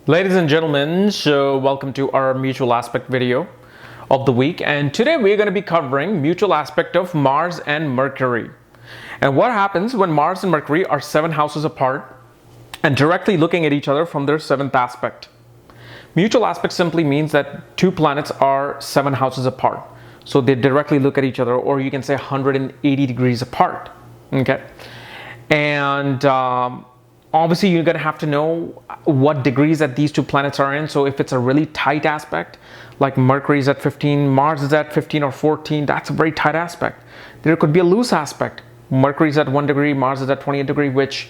Ladies and gentlemen, so welcome to our mutual aspect video of the week, and today we're going to be covering mutual aspect of Mars and Mercury and what happens when Mars and Mercury are 7 houses apart and directly looking at each other from their 7th aspect. Mutual aspect simply means that 2 planets are 7 houses apart, so they directly look at each other, or you can say 180 degrees apart. Okay, and obviously you're going to have to know what degrees that these 2 planets are in. So if it's a really tight aspect, like Mercury is at 15, Mars is at 15 or 14, that's a very tight aspect. There could be a loose aspect. Mercury is at 1 degree, Mars is at 28 degree, which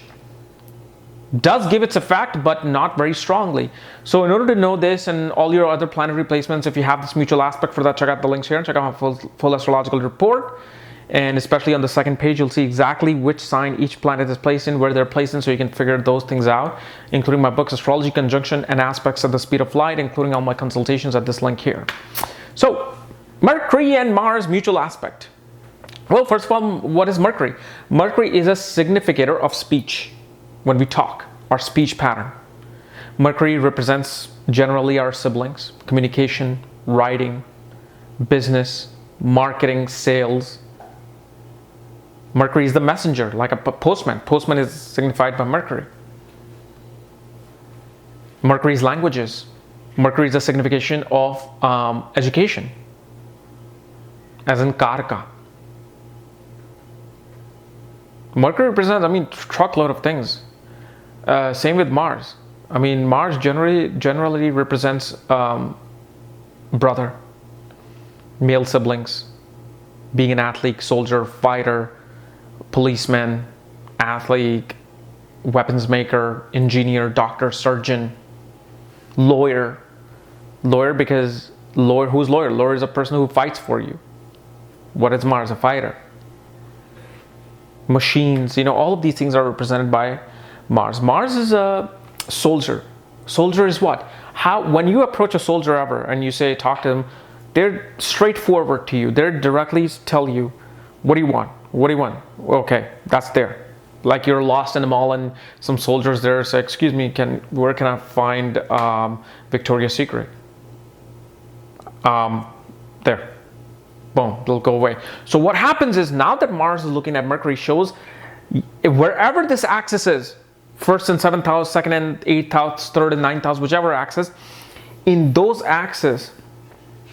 does give its effect, but not very strongly. So in order to know this and all your other planetary placements, if you have this mutual aspect, for that, check out the links here and check out my full astrological report. And especially on the 2nd page, you'll see exactly which sign each planet is placed in, where they're placed in, so you can figure those things out, including my books, Astrology, Conjunction, and Aspects at the Speed of Light, including all my consultations at this link here. So, Mercury and Mars mutual aspect. Well, first of all, what is Mercury? Mercury is a significator of speech. When we talk, our speech pattern. Mercury represents generally our siblings, communication, writing, business, marketing, sales. Mercury is the messenger, like a postman. Postman is signified by Mercury. Mercury is languages. Mercury is a signification of education, as in Karka. Mercury represents, truckload of things. Same with Mars. Mars generally represents brother, male siblings, being an athlete, soldier, fighter, policeman, athlete, weapons maker, engineer, doctor, surgeon, lawyer. Lawyer because who's lawyer? Lawyer is a person who fights for you. What is Mars? A fighter. Machines, all of these things are represented by Mars. Mars is a soldier. Soldier is what? When you approach a soldier ever and you say, talk to them, they're straightforward to you. They're directly tell you, what do you want? What do you want? Okay, that's there. Like you're lost in the mall and some soldiers there say, excuse me, where can I find Victoria's Secret? There. Boom, it'll go away. So what happens is, now that Mars is looking at Mercury, shows wherever this axis is, 1st and 7th house, 2nd and 8th house, 3rd and 9th house, whichever axis, in those axes,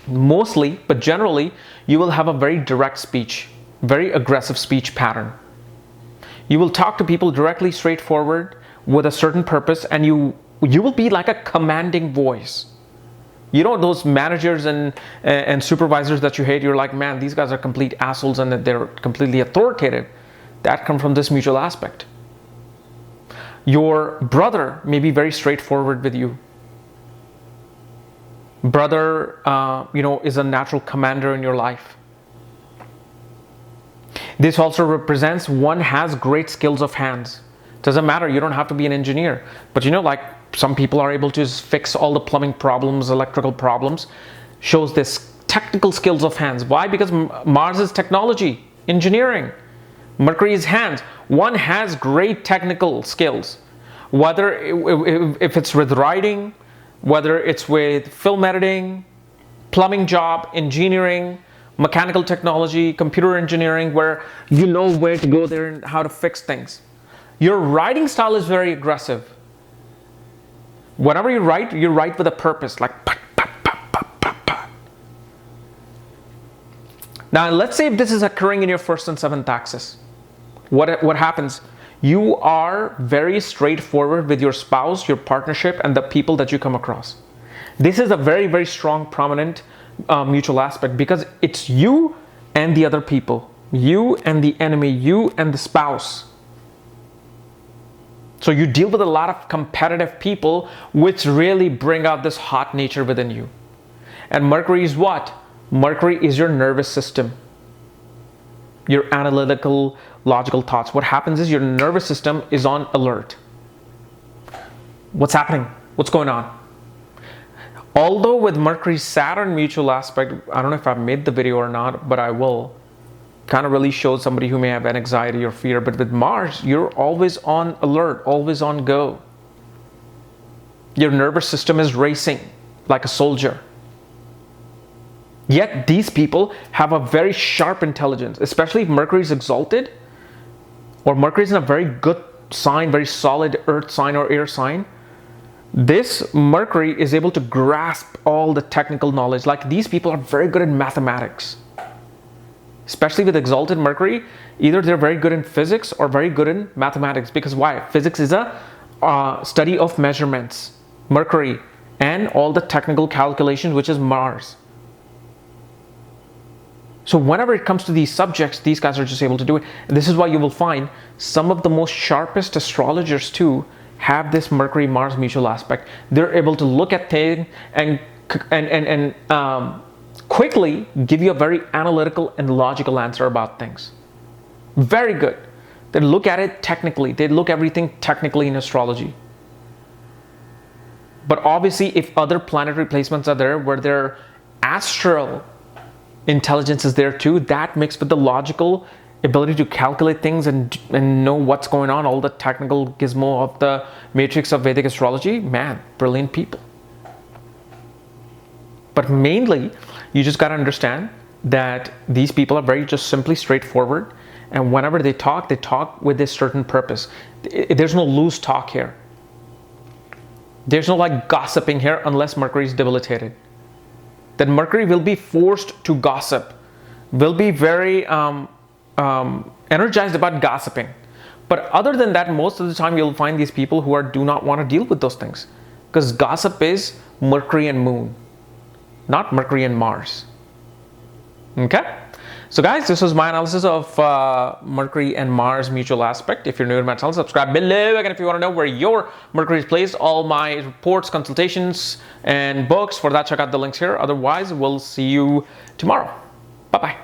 mostly, but generally, you will have a very direct speech, very aggressive speech pattern. You will talk to people directly, straightforward, with a certain purpose, and you will be like a commanding voice. Those managers and supervisors that you hate, you're like, man, these guys are complete assholes and that they're completely authoritative. That comes from this mutual aspect. Your brother may be very straightforward with you. Brother, is a natural commander in your life. This also represents one has great skills of hands. Doesn't matter, you don't have to be an engineer. But like some people are able to fix all the plumbing problems, electrical problems. Shows this technical skills of hands. Why? Because Mars is technology, engineering. Mercury is hands. One has great technical skills. Whether if it's with writing, whether it's with film editing, plumbing job, engineering, mechanical technology, computer engineering, where you know where to go there and how to fix things. Your writing style is very aggressive. Whenever you write with a purpose, like pat, pat, pat, pat, pat, pat. Now let's say if this is occurring in your 1st and 7th axis. What happens? You are very straightforward with your spouse, your partnership, and the people that you come across. This is a very, very strong, prominent mutual aspect, because it's you and the other people, you and the enemy, you and the spouse. So you deal with a lot of competitive people, which really bring out this hot nature within you. And Mercury is what? Mercury is your nervous system, your analytical, logical thoughts. What happens is your nervous system is on alert. What's happening? What's going on? Although with Mercury-Saturn mutual aspect, I don't know if I've made the video or not, but I will. Kind of really shows somebody who may have an anxiety or fear. But with Mars, you're always on alert, always on go. Your nervous system is racing like a soldier. Yet these people have a very sharp intelligence, especially if Mercury is exalted or Mercury is in a very good sign, very solid earth sign or air sign. This Mercury is able to grasp all the technical knowledge. Like, these people are very good in mathematics. Especially with exalted Mercury, either they're very good in physics or very good in mathematics. Because why? Physics is a study of measurements, Mercury, and all the technical calculations, which is Mars. So whenever it comes to these subjects, these guys are just able to do it. And this is why you will find some of the most sharpest astrologers too have this Mercury-Mars mutual aspect. They're able to look at things and quickly give you a very analytical and logical answer about things. Very good. They look at it technically. They look everything technically in astrology. But obviously, if other planetary placements are there where their astral intelligence is there too, that mixed with the logical ability to calculate things and know what's going on, all the technical gizmo of the matrix of Vedic astrology, man, brilliant people. But mainly, you just got to understand that these people are very just simply straightforward, and whenever they talk with a certain purpose. There's no loose talk here. There's no like gossiping here unless Mercury is debilitated. Then Mercury will be forced to gossip, will be very energized about gossiping. But other than that, most of the time you'll find these people who do not want to deal with those things, because gossip is Mercury and Moon, not Mercury and Mars. Okay? So guys, this was my analysis of Mercury and Mars mutual aspect. If you're new to my channel, subscribe below. Again, if you want to know where your Mercury is placed, all my reports, consultations, and books, for that, check out the links here. Otherwise, we'll see you tomorrow. Bye-bye.